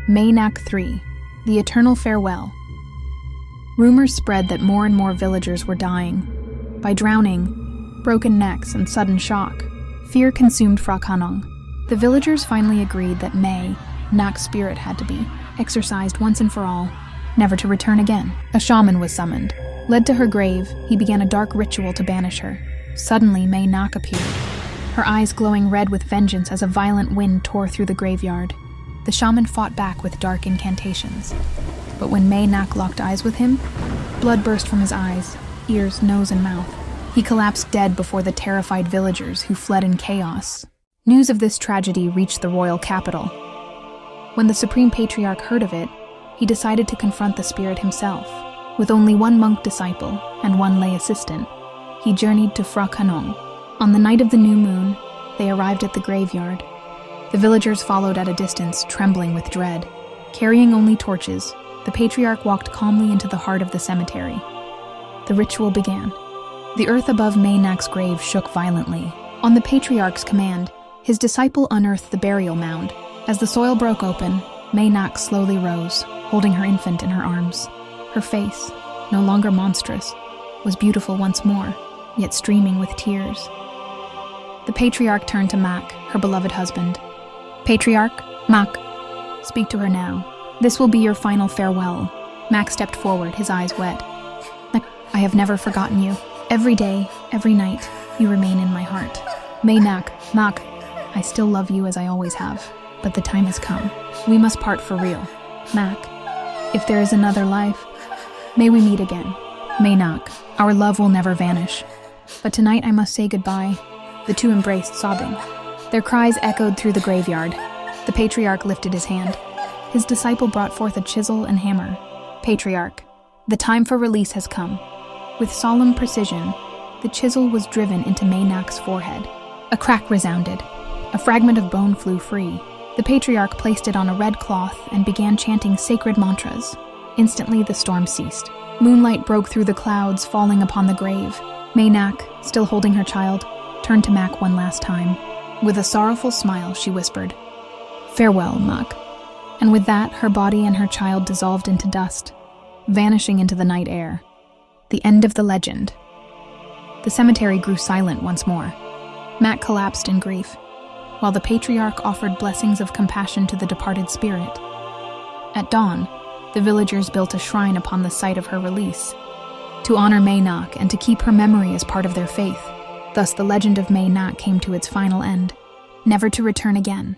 Mae Nak 3, The Eternal Farewell. Rumors spread that more and more villagers were dying. By drowning, broken necks, and sudden shock, fear consumed Phra Khanong. The villagers finally agreed that Mae Nak's spirit had to be exorcised once and for all, never to return again. A shaman was summoned. Led to her grave, he began a dark ritual to banish her. Suddenly, Mae Nak appeared, her eyes glowing red with vengeance as a violent wind tore through the graveyard. The shaman fought back with dark incantations. But when Mae Nak locked eyes with him, blood burst from his eyes, ears, nose, and mouth. He collapsed dead before the terrified villagers who fled in chaos. News of this tragedy reached the royal capital. When the Supreme Patriarch heard of it, he decided to confront the spirit himself. With only one monk disciple and one lay assistant, he journeyed to Phra Khanong. On the night of the new moon, they arrived at the graveyard. The villagers followed at a distance, trembling with dread. Carrying only torches, the patriarch walked calmly into the heart of the cemetery. The ritual began. The earth above Mae Nak's grave shook violently. On the patriarch's command, his disciple unearthed the burial mound. As the soil broke open, Mae Nak slowly rose, holding her infant in her arms. Her face, no longer monstrous, was beautiful once more, yet streaming with tears. The patriarch turned to Mak, her beloved husband. "Patriarch, Mak, speak to her now. This will be your final farewell." Mak stepped forward, his eyes wet. "I have never forgotten you. Every day, every night, you remain in my heart. Mae Nak, Mak, I still love you as I always have, but the time has come. We must part for real. Mak, if there is another life, may we meet again. Mae Nak, our love will never vanish. But tonight I must say goodbye." The two embraced, sobbing. Their cries echoed through the graveyard. The patriarch lifted his hand. His disciple brought forth a chisel and hammer. "Patriarch, the time for release has come." With solemn precision, the chisel was driven into Mae Nak's forehead. A crack resounded. A fragment of bone flew free. The patriarch placed it on a red cloth and began chanting sacred mantras. Instantly, the storm ceased. Moonlight broke through the clouds, falling upon the grave. Mae Nak, still holding her child, turned to Mak one last time. With a sorrowful smile, she whispered, "Farewell, Mak." And with that, her body and her child dissolved into dust, vanishing into the night air. The end of the legend. The cemetery grew silent once more. Mak collapsed in grief, while the patriarch offered blessings of compassion to the departed spirit. At dawn, the villagers built a shrine upon the site of her release, to honor Mae Nak and to keep her memory as part of their faith. Thus the legend of Mae Nak came to its final end, never to return again.